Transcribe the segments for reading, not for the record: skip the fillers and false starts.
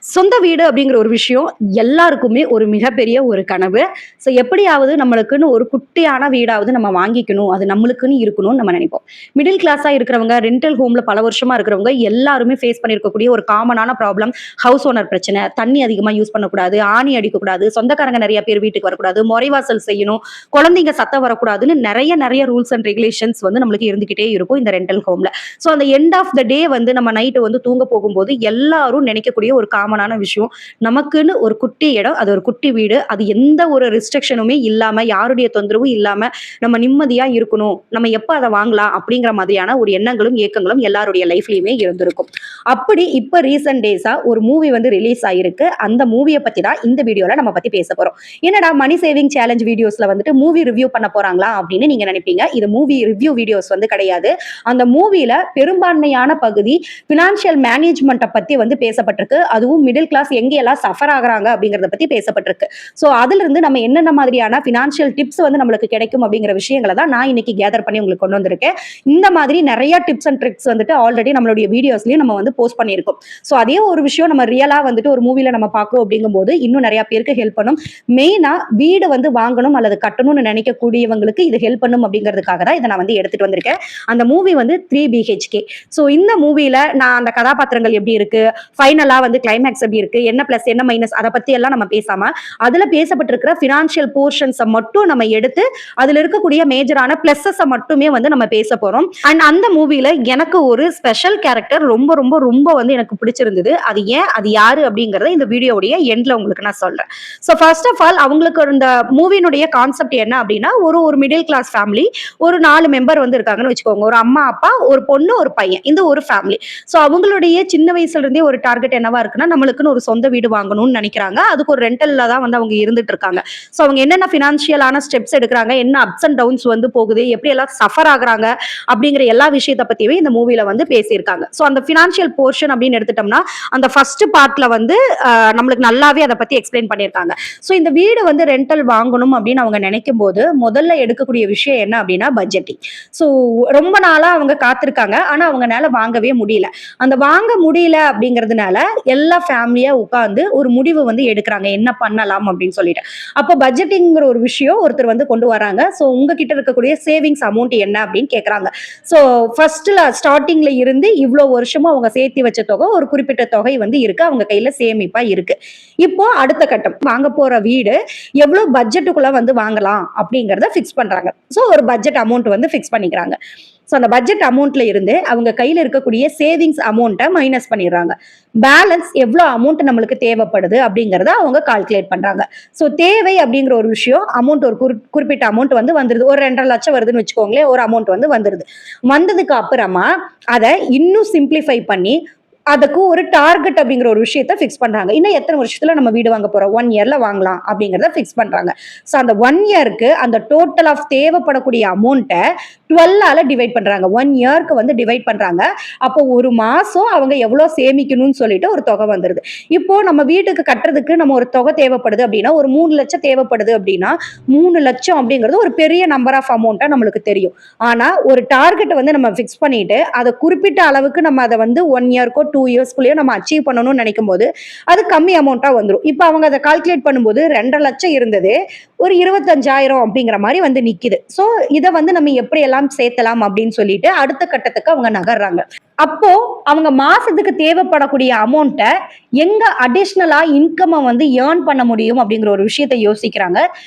சொந்த வீடு அப்படிங்கிற ஒரு விஷயம் எல்லாருக்குமே ஒரு மிகப்பெரிய ஒரு கனவு. ஸோ எப்படியாவது நம்மளுக்குன்னு ஒரு குட்டியான வீடாவது நம்ம வாங்கிக்கணும். அது நம்மளுக்குன்னு இருக்கணும்னு நம்ம நினைப்போம். மிடில் கிளாஸா இருக்கிறவங்க, ரெண்டல் ஹோம்ல பல வருஷமா இருக்கிறவங்க எல்லாருமே ஃபேஸ் பண்ணியிருக்கக்கூடிய ஒரு காமனான ப்ராப்ளம் ஹவுஸ் ஓனர் பிரச்சனை. தண்ணி அதிகமா யூஸ் பண்ணக்கூடாது, ஆணி அடிக்கக்கூடாது, சொந்தக்காரங்க நெறைய பேர் வீட்டுக்கு வரக்கூடாது, முறைவாசல் செய்யணும், குழந்தைங்க சத்தம் வரக்கூடாதுன்னு நெறைய நெறைய ரூல்ஸ் அண்ட் ரெகுலேஷன்ஸ் வந்து நம்மளுக்கு இருந்துகிட்டே இருக்கும் இந்த ரெண்டல் ஹோம்ல. ஸோ அந்த எண்ட் ஆஃப் த டே வந்து நம்ம நைட்டு வந்து தூங்க போகும்போது எல்லாரும் நினைக்கக்கூடிய ஒரு காமனான விஷயம், நமக்குன்னு ஒரு குட்டி இடம், அது ஒரு குட்டி வீடு, அது எந்த ஒரு ரெஸ்ட்ரிக்ஷனுமே இல்லாம, யாருடைய தொந்தரவும் இல்லாம நம்ம நிம்மதியா இருக்கணும், நம்ம எப்ப அத வாங்கலாம் அப்படிங்கிற மாதிரியான ஒரு எண்ணங்களும் ஏக்கங்களும் எல்லாருடைய லைஃப்லயுமே இருந்திருக்கும். அப்படி இப்ப ரீசன்ட் டேஸா ஒரு மூவி வந்து ரிலீஸ் ஆயிருக்கு. அந்த மூவிய பத்தி தான் இந்த வீடியோல நம்ம பத்தி பேச போறோம். என்னடா மணி சேவிங் சேலஞ்ச் வீடியோஸ்ல வந்துட்டு மூவி ரிவ்யூ பண்ண போறாங்களா அப்படின்னு நீங்க நினைப்பீங்க. இது மூவி ரிவ்யூ வீடியோஸ் வந்து கிடையாது. அந்த மூவில பெரும்பான்மையான பகுதி பினான்சியல் மேனேஜ்மெண்ட்டை பத்தி வந்து பேசப்பட்டிருக்கு. அதுவும் மிடில் கிளாஸ் எங்கெல்லாம் சஃபர் ஆகுறாங்க அப்படிங்கறத பத்தி பேசப்பட்டிருக்கு. சோ அதுல இருந்து நம்ம என்னென்ன மாதிரியான பினான்சியல் டிப்ஸ் வந்து நம்மளுக்கு கிடைக்கும் அப்படிங்கிற விஷயங்களை தான் நான் இன்னைக்கு கேதர் பண்ணி உங்களுக்கு கொண்டு வந்திருக்கேன். இந்த மாதிரி நிறைய டிப்ஸ் அண்ட் ட்ரிக்ஸ் வந்துட்டு ஆல்ரெடி நம்மளுடைய வீடியோஸ்லயும் நம்ம வந்து போஸ்ட் பண்ணியிருக்கோம். சோ அதே ஒரு விஷயம் நம்ம ரியலா வந்துட்டு ஒரு மூவில நம்ம பார்க்கிறோம் அப்படிங்கும்போது இன்னும் நிறைய பேருக்கு ஹெல்ப் பண்ணும். மெயினா வீடு வந்து வாங்கணும் அல்லது கட்டணும்னு நினைக்கக்கூடியவங்களுக்கு இது ஹெல்ப் பண்ணும் அப்படிங்கிறதுக்காக தான் இதை நான் வந்து எடுத்துட்டு வந்திருக்கேன். அந்த மூவி வந்து 3 BHK. சோ இந்த மூவில நான் அந்த கதாபாத்திரங்கள் எப்படி இருக்கு, ஃபைனலா வந்து கிளைமேக்ஸ் எப்படி இருக்கு, என்ன பிளஸ் என்ன மைனஸ் அதை பத்தி எல்லாம் நம்ம பேசாம அதுல பேசப்பட்டிருக்கிற பினான்சியல் போர்ஷன்ஸை மட்டும் நம்ம எடுத்து அதுல இருக்கக்கூடிய மேஜரான பிளஸஸை மட்டுமே வந்து நம்ம பேச போறோம். அண்ட் அந்த மூவில எனக்கு ஒரு ஸ்பெஷல் கேரக்டர் ரொம்ப ரொம்ப ரொம்ப வந்து எனக்கு பிடிச்சிருந்தது. அது ஏன், அது யாரு அப்படிங்கறத இந்த வீடியோடைய எண்ட்ல உங்களுக்கு நான் சொல்றேன். ஸோ ஃபர்ஸ்ட் ஆஃப் ஆல் அவங்களுக்கு இந்த மூவினுடைய கான்செப்ட் என்ன அப்படின்னா, ஒரு மிடில் கிளாஸ் ஃபேமிலி, ஒரு 4 மெம்பர் வந்து இருக்காங்கன்னு வச்சுக்கோங்க. ஒரு அம்மா, அப்பா, ஒரு பொண்ணு, ஒரு பையன், இந்த ஒரு ஃபேமிலி. ஸோ அவங்களுடைய சின்ன வயசுல இருந்தே ஒரு டார்கெட் என்னவா இருக்குன்னா, நம்மளுக்குன்னு ஒரு சொந்த வீடு வாங்கணும்னு நினைக்கிறாங்க. அதுக்கு ஒரு ரெண்டல்ல தான் வந்து அவங்க இருந்துட்டு இருக்காங்க. ஸோ அவங்க என்னென்ன பினான்சியலான ஸ்டெப்ஸ் எடுக்கிறாங்க, என்ன அப்ஸ் அண்ட் டவுன்ஸ் வந்து போகுது, எப்படி எல்லாம் சஃபர் ஆகுறாங்க அப்படிங்கிற எல்லா விஷயத்தை பத்தியுமே இந்த மூவில வந்து பேசியிருக்காங்க. ஸோ அந்த பினான்சியல் போர்ஷன் அப்படின்னு எடுத்துட்டோம்னா அந்த ஃபர்ஸ்ட் பார்ட்ல வந்து நம்மளுக்கு நல்லாவே அதை பத்தி எக்ஸ்பிளைன் பண்ணியிருக்காங்க. ஸோ இந்த வீடு வந்து ரெண்டல் வாங்கணும் அப்படின்னு அவங்க நினைக்கும் போது முதல்ல எடுக்கக்கூடிய விஷயம் என்ன அப்படின்னா பட்ஜெட்டிங். ஸோ ரொம்ப நாளா அவங்க காத்திருக்காங்க, ஆனா அவங்கனால வாங்கவே முடியல. அந்த வாங்க முடியல அப்படிங்கிறதுனால எல்லா ஃபேமிலியா உட்கார்ந்து ஒரு முடிவு வந்து எடுக்கிறாங்க, என்ன பண்ணலாம் அப்படின்னு சொல்லிட்டு. அப்போ பட்ஜெட்டிங்கிற ஒரு விஷயம் ஒருத்தர் வந்து கொண்டு வராங்க. ஸோ உங்ககிட்ட இருக்கக்கூடிய சேவிங்ஸ் அமௌண்ட் என்ன அப்படின்னு கேட்கறாங்க. ஸோ ஃபர்ஸ்ட்ல ஸ்டார்டிங்ல இருந்து இவ்வளவு வருஷமும் அவங்க சேர்த்து வச்ச தொகை ஒரு குறிப்பிட்ட தொகை வந்து இருக்கு, அவங்க கையில சேமிப்பா இருக்கு. இப்போ அடுத்த கட்டம், வாங்க போற வீடு எவ்வளவு பட்ஜெட்டுக்குள்ள வந்து வாங்கலாம் அப்படிங்கறத பிக்ஸ் பண்றாங்க. ஸோ ஒரு பட்ஜெட் அமௌண்ட் வந்து பிக்ஸ் பண்ணிக்கிறாங்க. ஸோ அந்த பட்ஜெட் அமௌண்ட்ல இருந்து அவங்க கையில இருக்கக்கூடிய சேவிங்ஸ் அமௌண்ட்டை மைனஸ் பண்ணிடுறாங்க. பேலன்ஸ் எவ்வளோ அமௌண்ட் நம்மளுக்கு தேவைப்படுது அப்படிங்கறத அவங்க கால்குலேட் பண்றாங்க. ஸோ தேவை அப்படிங்கிற ஒரு விஷயம், அமௌண்ட் ஒரு குறிப்பிட்ட அமௌண்ட் வந்து வந்துருது. ஒரு 2.5 லட்சம் வருதுன்னு வச்சுக்கோங்களேன், ஒரு அமௌண்ட் வந்து வந்துருது. வந்ததுக்கு அப்புறமா அதை இன்னும் சிம்பிளிஃபை பண்ணி அதுக்கு ஒரு டார்கெட் அப்படிங்கிற ஒரு விஷயத்த பிக்ஸ் பண்றாங்க. இன்னும் எத்தனை வருஷத்துல நம்ம வீடு வாங்க போறோம், 1 இயர்ல வாங்கலாம் அப்படிங்கறத பிக்ஸ் பண்றாங்க. சோ அந்த 1 இயருக்கு அந்த டோட்டல் ஆஃப் தேவைப்படக்கூடிய அமௌண்ட்டை 12ஆல டிவைட் பண்றாங்க. 1 இயருக்கு வந்து டிவைட் பண்றாங்க. அப்போ ஒரு மாசம் அவங்க எவ்வளவு சேமிக்கணும்னு சொல்லிட்டு ஒரு தொகை வந்துருது. இப்போ நம்ம வீட்டுக்கு கட்டுறதுக்கு நம்ம ஒரு தொகை தேவைப்படுது அப்படின்னா, ஒரு 3 லட்சம் தேவைப்படுது அப்படின்னா 3 லட்சம் அப்படிங்கிறது ஒரு பெரிய நம்பர் ஆஃப் அமௌண்ட்டா நம்மளுக்கு தெரியும். ஆனா ஒரு டார்கெட் வந்து நம்ம பிக்ஸ் பண்ணிட்டு அதை குறிப்பிட்ட அளவுக்கு நம்ம அதை வந்து 1 இயர்க்கோ 2 இயர்ஸ்க்குள்ளேயே நம்ம அச்சீவ் பண்ணணும்னு நினைக்கும் போது அது கம்மி அமௌண்ட்டா வந்துடும். இப்போ அவங்க அதை கால்குலேட் பண்ணும்போது 2.5 லட்சம் இருந்தது ஒரு 25,000 அப்படிங்கிற மாதிரி வந்து நிக்குது. சோ இதை வந்து நம்ம எப்படி எல்லாம் சேர்த்தலாம் அப்படின்னு சொல்லிட்டு அடுத்த கட்டத்துக்கு அவங்க நகர்றாங்க. அப்போ அவங்க மாசத்துக்கு தேவைப்படக்கூடிய அமௌண்ட்டை எங்க அடிஷ்னலா இன்கம் வந்து ஏர்ன் பண்ண முடியும் அப்படிங்கிற ஒரு விஷயத்தை யோசிக்கிறாங்க.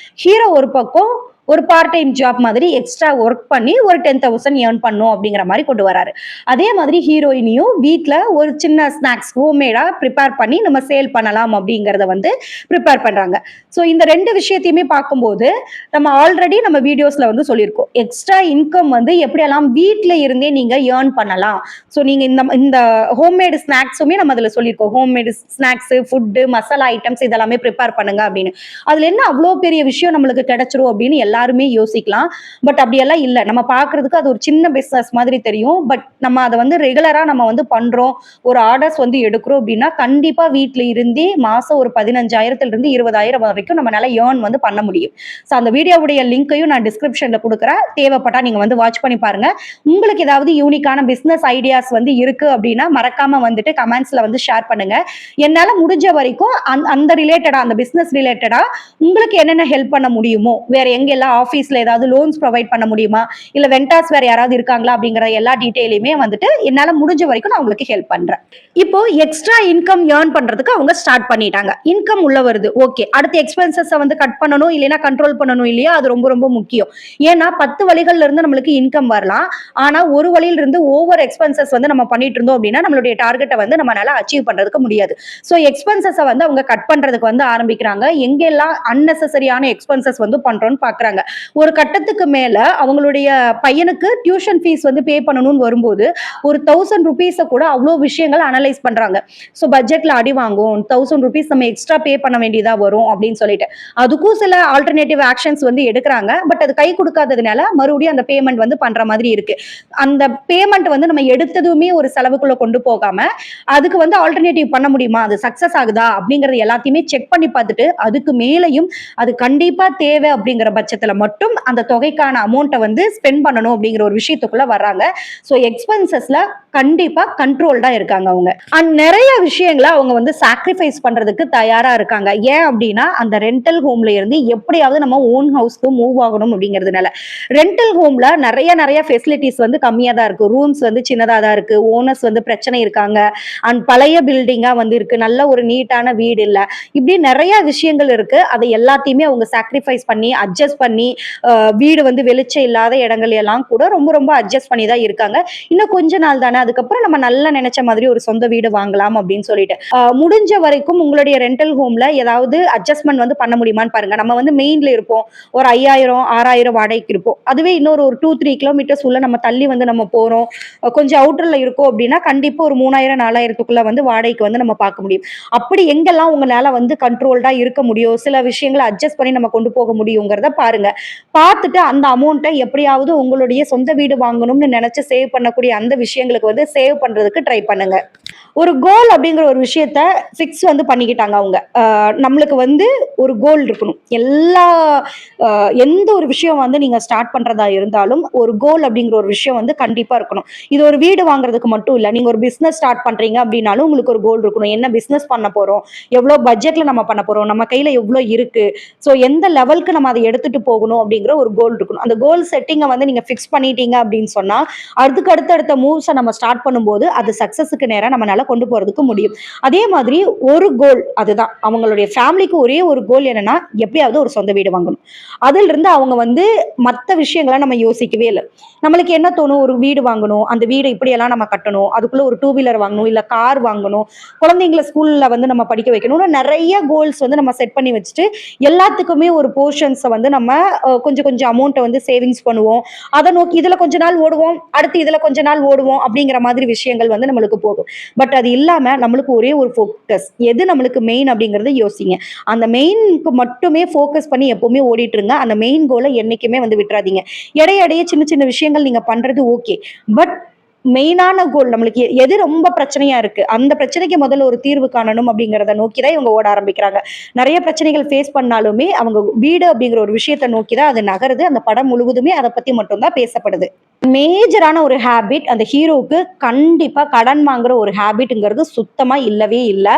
ஹீரோ ஒரு பக்கம் ஒரு பார்ட் டைம் ஜாப் மாதிரி எக்ஸ்ட்ரா ஒர்க் பண்ணி ஒரு 10,000 ஏர்ன் பண்ணும் அப்படிங்கிற மாதிரி கொண்டு வராரு. அதே மாதிரி ஹீரோயினியும் வீட்டில் ஒரு சின்ன ஸ்நாக்ஸ் ஹோம்மேடா ப்ரிப்பேர் பண்ணி நம்ம சேல் பண்ணலாம் அப்படிங்கிறத வந்து ப்ரிப்பேர் பண்றாங்க. ஸோ இந்த 2 விஷயத்தையுமே பார்க்கும்போது நம்ம ஆல்ரெடி நம்ம வீடியோஸ்ல வந்து சொல்லியிருக்கோம், எக்ஸ்ட்ரா இன்கம் வந்து எப்படியெல்லாம் வீட்டில் இருந்தே நீங்க ஏர்ன் பண்ணலாம். ஸோ நீங்க இந்த ஹோம்மேடு ஸ்நாக்ஸுமே நம்ம அதில் சொல்லியிருக்கோம். Homemade snacks, food, masala items இதெல்லாமே ப்ரிப்பேர் பண்ணுங்க அப்படின்னு. அதுல என்ன அவ்வளோ பெரிய விஷயம் நம்மளுக்கு கிடைச்சிரும் அப்படின்னு எல்லாருமே யோசிக்கலாம். பட் அப்படியெல்லாம் இல்ல. நம்ம பார்க்கறதுக்கு அது ஒரு சின்ன பிசினஸ் மாதிரி தெரியும். பட் நம்ம அத வந்து ரெகுலரா நம்ம வந்து பண்றோம். ஒரு ஆர்டர்ஸ் வந்து எடுக்கிறோம் அப்படின்னா, கண்டிப்பா வீட்ல இருந்தே மாசம் ஒரு 15,000 20,000 வரைக்கும் நம்மனால ஏர்ன் வந்து பண்ண முடியும். ஸோ அந்த வீடியோவுடைய லிங்க்கையும் நான் டிஸ்கிரிப்ஷன்ல குடுக்குறேன். தேவைப்பட்டா நீங்க வந்து வாட்ச் பண்ணி பாருங்க. உங்களுக்கு ஏதாவது யூனிக்கான பிசினஸ் ஐடியாஸ் வந்து இருக்கு அப்படின்னா, மறக்காம வந்துட்டு கமெண்ட்ஸ்ல வந்து ஷேர் பண்ணுங்க. என்னால முடிஞ்ச வரைக்கும் அந்த ரிலேட்டடா அந்த பிசினஸ் ரிலேட்டடா உங்களுக்கு என்னென்ன ஹெல்ப் பண்ண முடியுமோ, வேற எங்கெல்லாம் ஆஃபீஸ்ல ஏதாவது லோன்ஸ் ப்ரொவைட் பண்ண முடியுமா? இல்ல வெண்டார்ஸ் வேற யாராவது இருக்காங்களா? அப்படிங்கிற எல்லா டீட்டெயிலையுமே வந்துட்டு என்னால முடிஞ்ச வரைக்கும் நான் உங்களுக்கு ஹெல்ப் பண்றேன். இப்போ எக்ஸ்ட்ரா இன்கம் ஏர்ன் பண்றதுக்கு அவங்க ஸ்டார்ட் பண்ணிட்டாங்க. இன்கம் உள்ள வருது. ஓகே. அடுத்த எக்ஸ்பென்சஸ வந்து கட் பண்ணணும், இல்லைன்னா கண்ட்ரோல் பண்ணணும் இல்லையா? அது ரொம்ப ரொம்ப முக்கியம். ஏன்னா 10 வழிகள்ல இருந்து நம்மளுக்கு இன்கம் வரலாம். ஆனா ஒரு வழியில இருந்து ஓவர் எக்ஸ்பென்சஸ் வந்து நம்ம பண்ணிட்டு இருந்தோம் அப்படின்னா, நம்மளுடைய டார்கெட்ட வந்து நம்மளால அச்சீவ் பண்றதுக்கு முடியாது. சோ எக்ஸ்பென்சஸ வந்து அவங்க கட் பண்றதுக்கு வந்து ஆரம்பிக்கிறாங்க. எங்கெல்லாம் அன்னெசரியான எக்ஸ்பென்சஸ் வந்து பண்றோம்னு பாக்குறாங்க. ஒரு கட்டத்துக்கு மேல அவங்களுடைய பையனுக்கு டியூஷன் ஃபீஸ் வந்து பே பண்ணணும்னு வரும்போது, ஒரு 1000 ரூபீஸ கூட அவ்வளோ விஷயங்கள் அனலைஸ் பண்றாங்க. சோ பட்ஜெட்ல அடி வாங்கும். 1000 ரூபீஸ் நம்ம எக்ஸ்ட்ரா பே பண்ண வேண்டியதா வரும் அப்படின்னு சொல்லிட்டு. அதுக்கும் சில ஆல்டர்னேட்டிவ் ஆக்ஷன்ஸ் வந்து எடுக்கிறாங்க. பட் அது கை கொடுக்காததுனால மறுபடியும் அந்த பேமெண்ட் வந்து பண்ற மாதிரி இருக்கு. அந்த பேமெண்ட் வந்து நம்ம எடுத்ததுமே ஒரு செலவுக்குள்ள கொண்டு போகாம, அதுக்கு வந்து ஆல்டர்னேட்டிவ் பண்ண முடியுமா? அது சக்சஸ் ஆகுதா? அப்படிங்கறது எல்லாத்தையுமே செக் பண்ணி பார்த்துட்டு, அதுக்கு மேலையும் அது கண்டிப்பா தேவை அப்படிங்கிற பட்சத்துல மட்டும் அந்த தொகைக்கான அமௌண்ட்டை வந்து ஸ்பெண்ட் பண்ணணும் அப்படிங்கிற ஒரு விஷயத்துக்குள்ள வர்றாங்க. சோ எக்ஸ்பென்சஸ்ல கண்டிப்பா கண்ட்ரோல்டா இருக்காங்க அவங்க. அண்ட் நிறைய விஷயங்களை அவங்க வந்து சாக்ரிஃபைஸ் பண்றதுக்கு தயாரா இருக்காங்க. ஏன் அப்படின்னா அந்த ரெண்டல் ஹோம்ல இருந்து எப்படியாவது நம்ம ஓன் ஹவுஸ்க்கு மூவ் ஆகணும் அப்படிங்கிறதுனால. ரெண்டல் ஹோம்ல நிறைய நிறைய ஃபெசிலிட்டிஸ் வந்து கம்மியா தான் இருக்கு. ரூம்ஸ் வந்து சின்னதா தான் இருக்கு. ஓனர்ஸ் வந்து பிரச்சனை இருக்காங்க. அண்ட் பழைய பில்டிங்கா வந்து இருக்கு. நல்ல ஒரு நீட்டான வீடு இல்ல. இப்படி நிறைய விஷயங்கள் இருக்கு. அதை எல்லாத்தையுமே அவங்க சாக்ரிஃபைஸ் பண்ணி அட்ஜஸ்ட் பண்ணி வீடு வந்து வெளிச்சம் இல்லாத இடங்கள் எல்லாம் கூட ரொம்ப ரொம்ப அட்ஜஸ்ட் பண்ணி தான் இருக்காங்க. இன்னும் கொஞ்ச நாள் தானே, அதுக்கப்புறம் நம்ம நல்லா நினைச்ச மாதிரி ஒரு சொந்த வீடு வாங்கலாம் அப்படின்னு சொல்லிட்டு முடிஞ்ச வரைக்கும் உங்களுடைய ரெண்டல் ஹோம்ல ஏதாவது அட்ஜஸ்ட்மெண்ட் வந்து பண்ண முடியுமான்னு பாருங்க. நம்ம வந்து மெயின்ல இருப்போம், ஒரு 5,000 6,000 வாடகைக்கு இருப்போம். அதுவே இன்னொரு ஒரு 2-3 கிலோமீட்டர்ஸ் உள்ள நம்ம தள்ளி வந்து நம்ம போறோம், கொஞ்சம் அவுட்டர்ல இருக்கோம் அப்படின்னா கண்டிப்பா ஒரு 3,000 4,000க்குள்ள வந்து வாடகைக்கு வந்து நம்ம பார்க்க முடியும். அப்படி எங்கெல்லாம் உங்களால வந்து கண்ட்ரோல்டா இருக்க முடியும், சில விஷயங்களை அட்ஜஸ்ட் பண்ணி நம்ம கொண்டு போக முடியுங்கிறத பாருங்க. பார்த்துட்டு அந்த அமௌண்ட்டை எப்படியாவது உங்களுடைய சொந்த வீடு வாங்கணும்னு நினைச்சு சேவ் பண்ணக்கூடிய அந்த விஷயங்களுக்கு வந்து சேவ் பண்றதுக்கு ட்ரை பண்ணுங்க. ஒரு கோல் அப்படிங்கிற ஒரு விஷயத்த ஃபிக்ஸ் வந்து பண்ணிக்கிட்டாங்க அவங்க. நம்மளுக்கு வந்து ஒரு கோல் இருக்கணும். எந்த ஒரு விஷயம் வந்து நீங்க ஸ்டார்ட் பண்றதா இருந்தாலும் ஒரு கோல் அப்படிங்கிற ஒரு விஷயம் வந்து கண்டிப்பா இருக்கணும். இது ஒரு வீடு வாங்குறதுக்கு மட்டும் இல்ல. நீங்க ஒரு பிசினஸ் ஸ்டார்ட் பண்றீங்க அப்படின்னாலும் உங்களுக்கு ஒரு கோல் இருக்கணும். என்ன பிசினஸ் பண்ண போறோம், எவ்வளவு பட்ஜெட்ல நம்ம பண்ண போறோம், நம்ம கையில எவ்வளவு இருக்கு, ஸோ எந்த லெவலுக்கு நம்ம அதை எடுத்துட்டு போகணும் அப்படிங்கிற ஒரு கோல் இருக்கணும். அந்த கோல் செட்டிங்கை வந்து நீங்க ஃபிக்ஸ் பண்ணிட்டீங்க அப்படின்னு சொன்னா அதுக்கு அடுத்த மூவ்ஸை நம்ம ஸ்டார்ட் பண்ணும்போது அது சக்சஸுக்கு நேரம் நம்மளால கொண்டு போறதுக்கு முடியும். அதே மாதிரி ஒரு கோல், அதுதான் அவங்களுடைய ஃபேமிலிக்கு ஒரே ஒரு கோல் என்னன்னா எப்படியாவது ஒரு சொந்த வீடு வாங்கணும். அதுல இருந்து அவங்க வந்து மற்ற விஷயங்களை நம்ம யோசிக்கவே இல்லை. நம்மளுக்கு என்ன தோணும், ஒரு வீடு வாங்கணும், அந்த வீடு இப்படியெல்லாம் நம்ம கட்டணும், அதுக்குள்ள ஒரு 2 வீலர் வாங்கணும், இல்ல கார் வாங்கணும், குழந்தைங்களை ஸ்கூல்ல வந்து நம்ம படிக்க வைக்கணும்னு நிறைய கோல்ஸ் வந்து நம்ம செட் பண்ணி வச்சுட்டு எல்லாத்துக்குமே ஒரு போர்ஷன்ஸை வந்து நம்ம கொஞ்சம் கொஞ்சம் அமௌண்ட்டை வந்து சேவிங்ஸ் பண்ணுவோம். அதை நோக்கி இதுல கொஞ்ச நாள் ஓடுவோம், அடுத்து இதுல கொஞ்ச நாள் ஓடுவோம் அப்படிங்கிற மாதிரி விஷயங்கள் வந்து நம்மளுக்கு போகும். பட் அது இல்லாம நம்மளுக்கு ஒரே ஒரு ஃபோக்கஸ், எது நம்மளுக்கு மெயின் அப்படிங்கறத யோசிங்க. அந்த மெயினுக்கு மட்டுமே ஃபோக்கஸ் பண்ணி எப்பவுமே ஓடிட்டு இருங்க. அந்த மெயின் கோலை என்னைக்குமே வந்து விட்டுறாதீங்க. இடையிடையே சின்ன சின்ன விஷயங்கள் நீங்க பண்றது ஓகே, பட் மெயினான கோல் நம்மளுக்கு எது ரொம்ப பிரச்சனையா இருக்கு, அந்த பிரச்சனைக்கு முதல்ல ஒரு தீர்வு காணணும் அப்படிங்கிறத நோக்கிதான் இவங்க ஓட ஆரம்பிக்கிறாங்க. நிறைய பிரச்சனைகள் ஃபேஸ் பண்ணாலுமே அவங்க வீடு அப்படிங்கிற ஒரு விஷயத்தை நோக்கிதான் அது நகருது. அந்த படம் முழுவதுமே அதை பத்தி மட்டும்தான் பேசப்படுது. மேஜரான ஒரு ஹேபிட் அந்த ஹீரோவுக்கு கண்டிப்பா கடன் வாங்குற ஒரு ஹேபிட்ங்கிறது சுத்தமா இல்லவே இல்லை.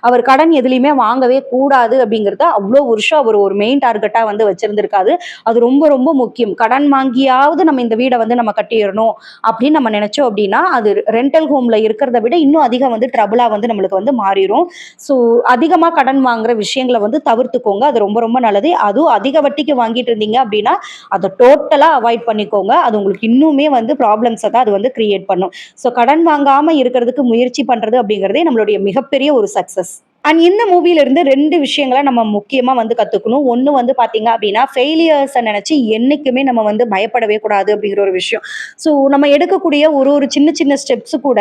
அவர் கடன் எதுலையுமே வாங்கவே கூடாது அப்படிங்கிறத அவ்வளோ வருஷம் அவர் ஒரு மெயின் டார்கெட்டா வந்து வச்சிருந்திருக்காரு. அது ரொம்ப ரொம்ப முக்கியம். கடன் வாங்கியாவது நம்ம இந்த வீடை வந்து நம்ம கட்டிடணும் அப்படின்னு நம்ம நினைச்சோம் அப்படின்னா அது ரெண்டல் ஹோம்ல இருக்கிறத விட இன்னும் அதிகம் வந்து ட்ரபிளா வந்து நம்மளுக்கு வந்து மாறிடும். ஸோ அதிகமா கடன் வாங்குற விஷயங்களை வந்து தவிர்த்துக்கோங்க. அது ரொம்ப ரொம்ப நல்லது. அதுவும் அதிக வட்டிக்கு வாங்கிட்டு இருந்தீங்க அப்படின்னா அதை டோட்டலா அவாய்ட் பண்ணிக்கோங்க. அது உங்களுக்கு இன்னுமே வந்து ப்ராப்ளம்ஸை தான் அது வந்து கிரியேட் பண்ணும். ஸோ கடன் வாங்காம இருக்கிறதுக்கு முயற்சி பண்றது அப்படிங்கிறதே நம்மளுடைய மிகப்பெரிய ஒரு சக்சஸ். அண்ட் இந்த மூவில இருந்து 2 விஷயங்களை நம்ம முக்கியமா வந்து கத்துக்கணும். ஒண்ணு வந்து பாத்தீங்க அப்படின்னா ஃபெயிலியர்ஸை நினைச்சு என்னைக்குமே நம்ம வந்து பயப்படவே கூடாது அப்படிங்கிற ஒரு விஷயம். ஸோ நம்ம எடுக்கக்கூடிய ஒரு ஒரு சின்ன சின்ன ஸ்டெப்ஸ் கூட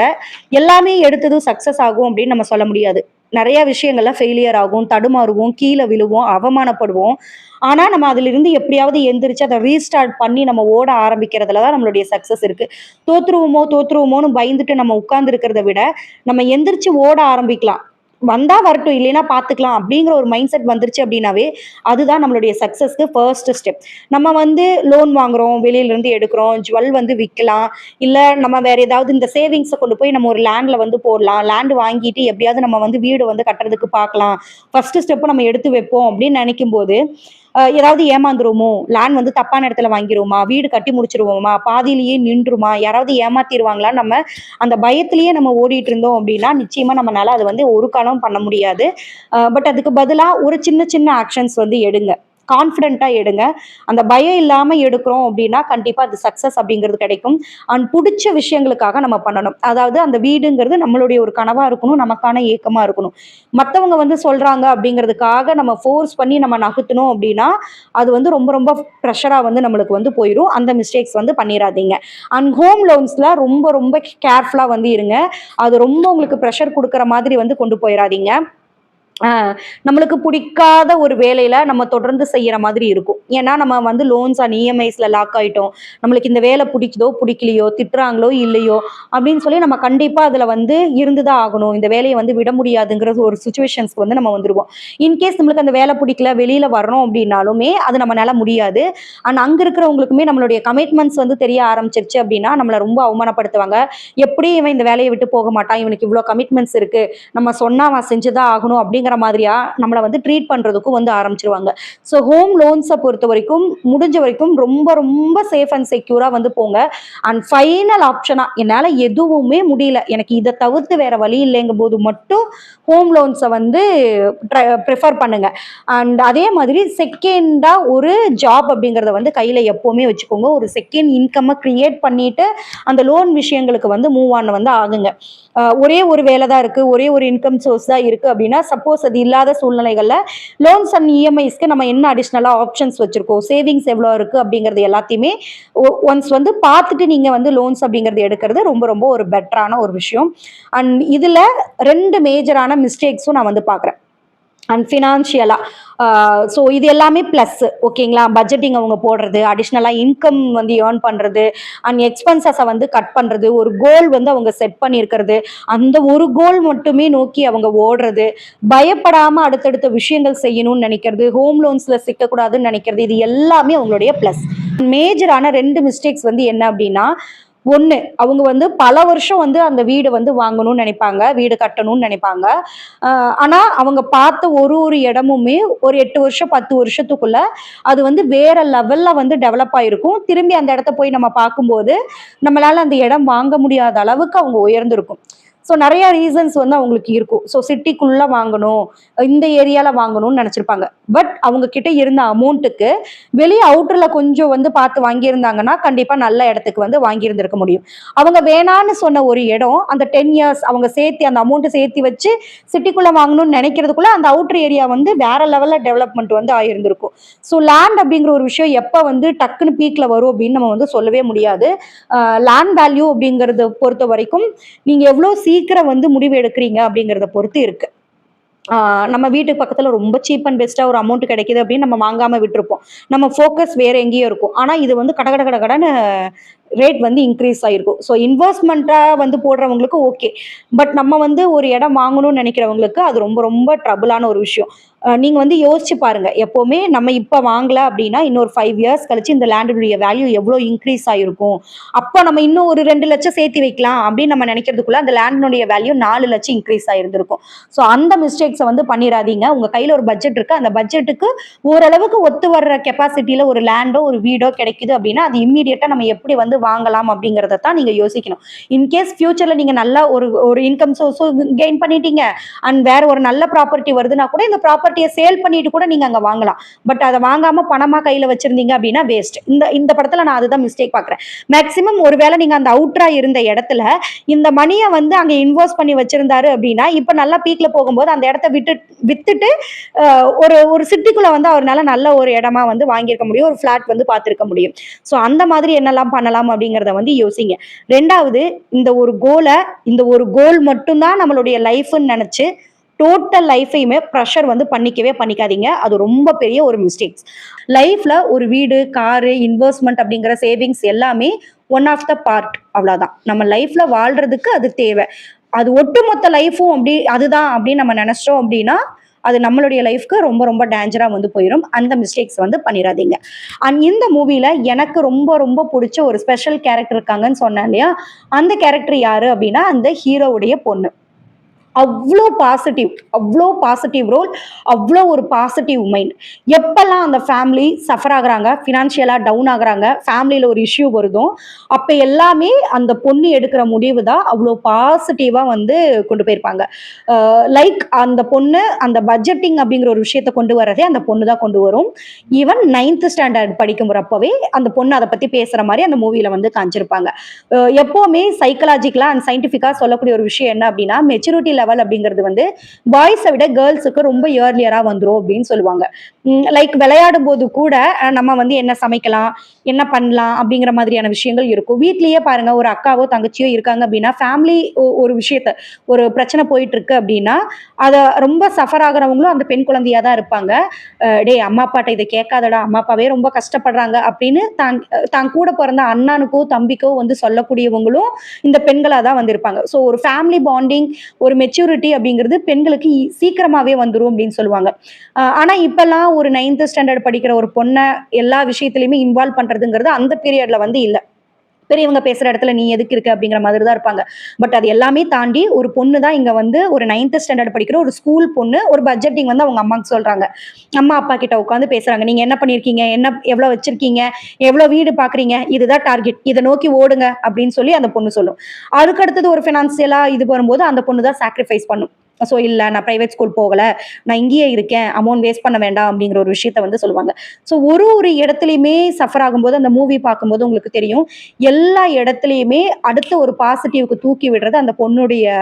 எல்லாமே எடுத்ததும் சக்சஸ் ஆகும் அப்படின்னு நம்ம சொல்ல முடியாது. நிறைய விஷயங்கள்ல ஃபெயிலியர் ஆகும், தடுமாறுவோம், கீழ விழுவோம், அவமானப்படுவோம். ஆனா, நம்ம அதிலிருந்து எப்படியாவது எந்திரிச்சு அத ரீஸ்டார்ட் பண்ணி நம்ம ஓட ஆரம்பிக்கிறதுல தான் நம்மளுடைய சக்சஸ் இருக்கு. தோத்துருவோமோன்னு பயந்துட்டு நம்ம உட்கார்ந்து இருக்கிறத விட, நம்ம எந்திரிச்சு ஓட ஆரம்பிக்கலாம். வந்தா வரட்டும், இல்லைன்னா பார்த்துக்கலாம் அப்படிங்கிற ஒரு மைண்ட் செட் வந்துருச்சு அப்படின்னாவே, அதுதான் நம்மளுடைய சக்சஸ்க்கு ஃபர்ஸ்ட் ஸ்டெப். நம்ம வந்து லோன் வாங்குறோம், வெளியில இருந்து எடுக்கிறோம், ஜுவல் வந்து விக்கலாம். இல்ல நம்ம வேற ஏதாவது இந்த சேவிங்ஸ கொண்டு போய் நம்ம ஒரு லேண்ட்ல வந்து போடலாம். லேண்ட் வாங்கிட்டு எப்படியாவது நம்ம வந்து வீடு வந்து கட்டுறதுக்கு பார்க்கலாம். ஃபர்ஸ்ட் ஸ்டெப் நம்ம எடுத்து வைப்போம் அப்படின்னு நினைக்கும்போது, ஏதாவது ஏமாந்துருவோமோ, லேண்ட் வந்து தப்பான இடத்துல வாங்கிருவோமா, வீடு கட்டி முடிச்சுருவோமா, பாதியிலேயே நின்றுமா, யாராவது ஏமாத்திருவாங்களான்னு நம்ம அந்த பயத்திலேயே நம்ம ஓடிட்டு இருந்தோம் அப்படின்னா, நிச்சயமா நம்மனால அது வந்து ஒரு காலம் பண்ண முடியாது. பட் அதுக்கு பதிலா ஒரு சின்ன சின்ன ஆக்ஷன்ஸ் வந்து எடுங்க. கான்ஃபிடென்ட்டா எடுங்க. அந்த பயம் இல்லாம எடுக்கிறோம் அப்படின்னா, கண்டிப்பா அது சக்சஸ் அப்படிங்கிறது கிடைக்கும். அண்ட் புடிச்ச விஷயங்களுக்காக நம்ம பண்ணணும். அதாவது அந்த வீடுங்கிறது நம்மளுடைய ஒரு கனவா இருக்கணும், நமக்கான ஏக்கமா இருக்கணும். மத்தவங்க வந்து சொல்றாங்க அப்படிங்கிறதுக்காக நம்ம ஃபோர்ஸ் பண்ணி நம்ம நகர்த்தணும் அப்படின்னா, அது வந்து ரொம்ப ரொம்ப ப்ரெஷரா வந்து நம்மளுக்கு வந்து போயிரும். அந்த மிஸ்டேக்ஸ் வந்து பண்ணிறாதீங்க. அண்ட் ஹோம் லோன்ஸ்ல ரொம்ப ரொம்ப கேர்ஃபுல்லா வந்து இருங்க. அது ரொம்ப உங்களுக்கு ப்ரெஷர் குடுக்குற மாதிரி வந்து கொண்டு போயிறாதீங்க. ஆ, நம்மளுக்கு பிடிக்காத ஒரு வேலையில நம்ம தொடர்ந்து செய்யற மாதிரி இருக்கும். ஏன்னா நம்ம வந்து லோன்ஸ் அண்ட் இஎம்ஐஸ்ல லாக் ஆயிட்டோம். நம்மளுக்கு இந்த வேலை பிடிக்குதோ பிடிக்கலையோ, திட்டுறாங்களோ இல்லையோ அப்படின்னு சொல்லி நம்ம கண்டிப்பா அதுல வந்து இருந்துதான் ஆகணும். இந்த வேலையை வந்து விட முடியாதுங்கிற ஒரு சுச்சுவேஷன்ஸ்க்கு வந்து நம்ம வந்துருவோம். இன்கேஸ் நம்மளுக்கு அந்த வேலை பிடிக்கல, வெளியில வர்றோம் அப்படின்னாலுமே அது நம்மளால முடியாது. அண்ட் அங்க இருக்கிறவங்களுக்குமே நம்மளுடைய கமிட்மெண்ட்ஸ் வந்து தெரிய ஆரம்பிச்சிருச்சு அப்படின்னா நம்மளை ரொம்ப அவமானப்படுத்துவாங்க. எப்படி இவன் இந்த வேலையை விட்டு போக மாட்டான், இவனுக்கு இவ்வளவு கமிட்மெண்ட்ஸ் இருக்கு, நம்ம சொன்னா அவன் செஞ்சுதான் ஆகணும் அப்படிங்கிற மாதிரியா நம்மளை வந்து ட்ரீட் பண்றதுக்கும் வந்து ஆரம்பிச்சிருவாங்க. ஸோ ஹோம் லோன்ஸை பொறுத்த வரைக்கும் முடிஞ்ச வரைக்கும் ரொம்ப ரொம்ப சேஃப் அண்ட் செக்யூரா வந்து போங்க. அண்ட் ஃபைனல் ஆப்ஷனா என்னால எதுவுமே முடியல, எனக்கு இதை தவிர்த்து வேற வழி இல்லைங்கும் போது மட்டும் ஹோம் லோன்ஸை வந்து ப்ரிஃபர் பண்ணுங்க. அண்ட் அதே மாதிரி செகண்டா ஒரு ஜாப் அப்படிங்கிறத வந்து கையில எப்பவுமே வச்சுக்கோங்க. ஒரு செகண்ட் இன்கம் கிரியேட் பண்ணிட்டு அந்த லோன் விஷயங்களுக்கு வந்து மூவ் ஆன் வந்து ஆகுங்க. ஒரே ஒரு வேலை தான் இருக்கு, ஒரே ஒரு இன்கம் சோர்ஸ் தான் இருக்கு அப்படின்னா, சப்போஸ் அது இல்லாத சூழ்நிலைகள்ல லோன்ஸ் அண்ட் இஎம்ஐஸ்க்கு நம்ம என்ன அடிஷ்னலா ஆப்ஷன்ஸ் வச்சிருக்கோம், சேவிங்ஸ் எவ்வளோ இருக்கு அப்படிங்கிறது எல்லாத்தையுமே ஒன்ஸ் வந்து பார்த்துட்டு நீங்க வந்து லோன்ஸ் அப்படிங்கிறது எடுக்கிறது ரொம்ப ரொம்ப ஒரு பெட்டரான ஒரு விஷயம். அண்ட் இதுல 2 மேஜரான மிஸ்டேக்ஸும் நான் வந்து பார்க்குறேன். அண்ட் ஃபினான்ஷியலா ஸோ இது எல்லாமே ப்ளஸ். ஓகேங்களா? பட்ஜெட்டிங் அவங்க போடுறது, அடிஷ்னலாக இன்கம் வந்து ஏர்ன் பண்ணுறது, அண்ட் எக்ஸ்பென்சஸை வந்து கட் பண்ணுறது, ஒரு கோல் வந்து அவங்க செட் பண்ணியிருக்கிறது, அந்த ஒரு கோல் மட்டுமே நோக்கி அவங்க ஓடுறது, பயப்படாமல் அடுத்தடுத்த விஷயங்கள் செய்யணும்னு நினைக்கிறது, ஹோம் லோன்ஸில் சிக்கக்கூடாதுன்னு நினைக்கிறது, இது எல்லாமே அவங்களுடைய ப்ளஸ். மேஜரான 2 மிஸ்டேக்ஸ் வந்து என்ன அப்படின்னா, ஒண்ணு, அவங்க வந்து பல வருஷம் வந்து அந்த வீடு வந்து வாங்கணும்னு நினைப்பாங்க, வீடு கட்டணும்னு நினைப்பாங்க. ஆனா அவங்க பார்த்த ஒரு ஒரு இடமுமே ஒரு 8 வருஷம் 10 வருஷத்துக்குள்ள அது வந்து வேற லெவல்ல வந்து டெவலப் ஆயிருக்கும். திரும்பி அந்த இடத்த போய் நம்ம பார்க்கும்போது நம்மளால அந்த இடம் வாங்க முடியாத அளவுக்கு அவங்க உயர்ந்திருக்கும். ஸோ நிறைய ரீசன்ஸ் வந்து அவங்களுக்கு இருக்கும். ஸோ சிட்டிக்குள்ள வாங்கணும், இந்த ஏரியால வாங்கணும்னு நினைச்சிருப்பாங்க. பட் அவங்க கிட்ட இருந்த அமௌண்ட்டுக்கு வெளியே அவுட்டர்ல கொஞ்சம் வந்து பார்த்து வாங்கியிருந்தாங்கன்னா கண்டிப்பா நல்ல இடத்துக்கு வந்து வாங்கியிருந்திருக்க முடியும். அவங்க வேணான்னு சொன்ன ஒரு இடம் அந்த 10 இயர்ஸ் அவங்க சேர்த்து அந்த அமௌண்ட் சேர்த்து வச்சு சிட்டிக்குள்ள வாங்கணும்னு நினைக்கிறதுக்குள்ள அந்த அவுட்டர் ஏரியா வந்து வேற லெவல்ல டெவலப்மெண்ட் வந்து ஆயிருந்திருக்கும். ஸோ லேண்ட் அப்படிங்கிற ஒரு விஷயம் எப்ப வந்து டக்குன்னு பீக்ல வரும் அப்படின்னு நம்ம வந்து சொல்லவே முடியாது. லேண்ட் வேல்யூ அப்படிங்கறத பொறுத்த வரைக்கும் நீங்க எவ்வளவு சீக்கிரம் வந்து முடிவு எடுக்கிறீங்க அப்படிங்கறத பொறுத்து இருக்கு. நம்ம வீட்டுக்கு பக்கத்துல ரொம்ப சீப் அண்ட் பெஸ்டா ஒரு அமௌண்ட் கிடைக்குது அப்படின்னு நம்ம வாங்காம விட்டுருப்போம். நம்ம ஃபோக்கஸ் வேற எங்கேயோ இருக்கும். ஆனா இது வந்து கட கட கட கடன்னு ரேட் வந்து இன்க்ரீஸ் ஆயிருக்கும். ஸோ இன்வெஸ்ட்மெண்ட்டா வந்து போடுறவங்களுக்கு ஓகே. பட் நம்ம வந்து ஒரு இடம் வாங்கணும்னு நினைக்கிறவங்களுக்கு அது ரொம்ப ரொம்ப ட்ரபிளான ஒரு விஷயம். நீங்க வந்து யோசிச்சு பாருங்க. எப்பவுமே நம்ம இப்ப வாங்கல அப்படின்னா இன்னொரு 5 இயர்ஸ் கழிச்சு இந்த லேண்டுடைய வேல்யூ எவ்வளவு இன்க்ரீஸ் ஆயிருக்கும். அப்ப நம்ம இன்னும் ஒரு 2 லட்சம் சேர்த்து வைக்கலாம் அப்படின்னு நம்ம நினைக்கிறதுக்குள்ள அந்த லேண்டினுடைய வேல்யூ 4 லட்சம் இன்க்ரீஸ் ஆயிருந்திருக்கும். ஸோ அந்த மிஸ்டேக்ஸை வந்து பண்ணிடாதீங்க. உங்க கையில ஒரு பட்ஜெட் இருக்கு, அந்த பட்ஜெட்டுக்கு ஓரளவுக்கு ஒத்து வர்ற கெப்பாசிட்டியில ஒரு லேண்டோ ஒரு வீடோ கிடைக்குது அப்படின்னா அது இம்மீடியட்டா நம்ம எப்படி வந்து வாங்கலாம் அப்படிங்கறத தான் நீங்க யோசிக்கணும். இன்கேஸ் ஃபியூச்சர்ல நீங்க நல்ல ஒரு ஒரு இன்கம் சோர்ஸும் கெயின் பண்ணிட்டீங்க அண்ட் வேற ஒரு நல்ல ப்ராப்பர்ட்டி வருதுன்னா கூட இந்த ப்ராப்பர்ட்டியை சேல் பண்ணிட்டு கூட நீங்க அங்க வாங்கலாம். பட் அதை வாங்காம பணமா கையில வச்சிருந்தீங்க அப்படின்னா வேஸ்ட். இந்த இந்த படத்துல நான் அதுதான் மிஸ்டேக் பாக்குறேன். மேக்சிமம் ஒருவேளை நீங்க அந்த அவுட்ரா இருந்த இடத்துல இந்த மணியை வந்து அங்க இன்வெஸ்ட் பண்ணி வச்சிருந்தாரு அப்படின்னா இப்ப நல்லா பீக்ல போகும்போது அந்த இடத்த வித்துட்டு ஒரு ஒரு சிட்டிக்குள்ள வந்து அவரால் நல்ல ஒரு இடமா வந்து வாங்கியிருக்க முடியும், ஒரு பிளாட் வந்து பார்த்திருக்க முடியும். ஸோ அந்த மாதிரி என்னெல்லாம் பண்ணலாம் அப்படிங்கிறத வந்து யோசிங்க. 2வது, இந்த ஒரு கோல் மட்டும்தான் நம்மளுடைய லைஃப்னு நினைச்சு டோட்டல் லைஃபையுமே ப்ரெஷர் வந்து பண்ணிக்காதீங்க. அது ரொம்ப பெரிய ஒரு மிஸ்டேக்ஸ். லைஃப்ல ஒரு வீடு, காரு, இன்வெஸ்ட்மெண்ட் அப்படிங்கிற சேவிங்ஸ் எல்லாமே ஒன் ஆஃப் த பார்ட், அவ்வளவுதான். நம்ம லைஃப்ல வாழ்றதுக்கு அது தேவை. அது ஒட்டுமொத்த லைஃபும் அப்படி அதுதான் அப்படின்னு நம்ம நினைச்சோம் அப்படின்னா அது நம்மளுடைய லைஃப்க்கு ரொம்ப ரொம்ப டேஞ்சரா வந்து போயிடும். அந்த மிஸ்டேக்ஸ் வந்து பண்ணிடாதீங்க. அண்ட் இந்த மூவில எனக்கு ரொம்ப ரொம்ப பிடிச்ச ஒரு ஸ்பெஷல் கேரக்டர் இருக்காங்கன்னு சொன்னேன் இல்லையா, அந்த கேரக்டர் யாரு அப்படின்னா அந்த ஹீரோவுடைய பொண்ணு. அவ்வளோ பாசிட்டிவ் ரோல், அவ்வளோ ஒரு பாசிட்டிவ் மைண்ட். எப்பெல்லாம் அந்த ஃபேமிலி சஃபர் ஆகுறாங்க, ஃபினான்ஷியலா டவுன் ஆகுறாங்க, ஃபேமிலியில ஒரு இஷ்யூ வருதோ அப்ப எல்லாமே அந்த பொண்ணு எடுக்கிற முடிவு தான் அவ்வளோ பாசிட்டிவா வந்து கொண்டு போயிருப்பாங்க. லைக் அந்த பொண்ணு அந்த பட்ஜெட்டிங் அப்படிங்கிற ஒரு விஷயத்த கொண்டு வரதே அந்த பொண்ணு தான் கொண்டு வரும். ஈவன் 9th ஸ்டாண்டர்ட் படிக்கும்போறப்பவே அந்த பொண்ணு அதை பத்தி பேசுற மாதிரி அந்த மூவில வந்து காமிச்சிருப்பாங்க. எப்பவுமே சைக்கலாஜிக்கலா அண்ட் சயின்டிபிக்கா சொல்லக்கூடிய ஒரு விஷயம் என்ன அப்படின்னா மெச்சூரிட்டி லெவல் அப்படிங்கிறது வந்து பாய்ஸை விட கேர்ள்ஸுக்கு ரொம்ப இயர்லியரா வந்துரும் அப்படின்னு சொல்லுவாங்க. லைக் விளையாடும் போது கூட நம்ம வந்து என்ன சமைக்கலாம், என்ன பண்ணலாம் அப்படிங்கிற மாதிரியான விஷயங்கள் இருக்கும். வீட்லயே பாருங்க, ஒரு அக்காவோ தங்கச்சியோ இருக்காங்க அப்படின்னா ஃபேமிலி ஒரு விஷயத்த ஒரு பிரச்சனை போயிட்டு இருக்கு அப்படின்னா அதை ரொம்ப சஃபர் ஆகுறவங்களும் அந்த பெண் குழந்தையா தான் இருப்பாங்க. டே அம்மா அப்பாட்ட இதை கேட்காதடா, அம்மா அப்பாவே ரொம்ப கஷ்டப்படுறாங்க அப்படின்னு தான் கூட பிறந்த அண்ணனுக்கோ தம்பிக்கோ வந்து சொல்லக்கூடியவங்களும் இந்த பெண்களா தான் வந்திருப்பாங்க. ஸோ ஒரு ஃபேமிலி பாண்டிங், ஒரு மெச்சூரிட்டி அப்படிங்கிறது பெண்களுக்கு சீக்கிரமாவே வந்துரும் அப்படின்னு சொல்லுவாங்க. ஆனா இப்பெல்லாம் ஒரு 9th ஸ்டாண்டர்ட் படிக்கிற ஒரு பொண்ணை எல்லா விஷயத்திலயுமே இன்வால்வ் பண்றதுங்கிறது அந்த பீரியட்ல வந்து இல்ல. பெரியவங்க பேசுற இடத்துல நீ எதுக்கு இருக்க அப்படிங்கிற மாதிரி தான் இருப்பாங்க. பட் அது எல்லாமே தாண்டி ஒரு பொண்ணு தான் இங்க வந்து ஒரு 9th ஸ்டாண்டர்ட் படிக்கிற ஒரு ஸ்கூல் பொண்ணு ஒரு பட்ஜெட்டிங் வந்து அவங்க அம்மாக்கு சொல்றாங்க. அம்மா அப்பா கிட்ட உட்காந்து பேசுறாங்க. நீங்க என்ன பண்ணிருக்கீங்க, என்ன எவ்வளவு வச்சிருக்கீங்க, எவ்வளவு வீடு பாக்குறீங்க, இதுதான் டார்கெட், இதை நோக்கி ஓடுங்க அப்படின்னு சொல்லி அந்த பொண்ணு சொல்லும். அதுக்கு அடுத்தது ஒரு பினான்சியலா இது வரும்போது அந்த பொண்ணு தான் சாக்ரிஃபைஸ் பண்ணும். ஸோ இல்லை நான் ப்ரைவேட் ஸ்கூல் போகலை, நான் இங்கேயே இருக்கேன், அமௌண்ட் வேஸ்ட் பண்ண வேண்டாம் அப்படிங்கிற ஒரு விஷயத்த வந்து சொல்லுவாங்க. ஸோ ஒரு ஒரு இடத்துலையுமே சஃபர் ஆகும்போது அந்த மூவி பார்க்கும்போது உங்களுக்கு தெரியும், எல்லா இடத்துலையுமே அடுத்த ஒரு பாசிட்டிவ்க்கு தூக்கி விடுறது அந்த பொண்ணுடைய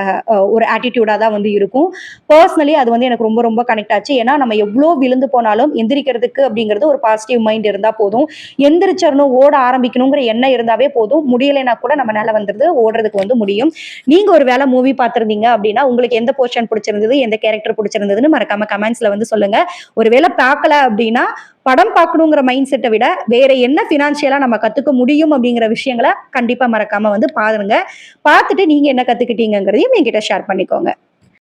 ஒரு ஆட்டிடியூடாக தான் வந்து இருக்கும். பர்சனலி அது வந்து எனக்கு ரொம்ப ரொம்ப கனெக்ட் ஆச்சு. ஏன்னா நம்ம எவ்வளோ விழுந்து போனாலும் எந்திரிக்கிறதுக்கு அப்படிங்கிறது ஒரு பாசிட்டிவ் மைண்ட் இருந்தால் போதும். எந்திரிச்சரணும், ஓட ஆரம்பிக்கணுங்கிற எண்ணம் இருந்தாவே போதும். முடியலைன்னா கூட நம்ம மேலே வந்துருது, ஓடுறதுக்கு வந்து முடியும். நீங்க ஒரு வேலை மூவி பார்த்துருந்தீங்க அப்படின்னா உங்களுக்கு எந்த போர்ஷன் பிடிச்சிருந்தது, எந்த கேரக்டர் பிடிச்சிருந்ததுன்னு மறக்காம கமெண்ட்ஸ்ல வந்து சொல்லுங்க. ஒருவேளை பார்க்கல அப்படின்னா படம் பார்க்கணுங்கிற மைண்ட் செட்டை விட வேற என்ன பினான்சியலா நம்ம கத்துக்க முடியும் அப்படிங்கிற விஷயங்களை கண்டிப்பா மறக்காம வந்து பாருங்க. பார்த்துட்டு நீங்க என்ன கத்துக்கிட்டீங்கிறதையும் என்கிட்ட ஷேர் பண்ணிக்கோங்க.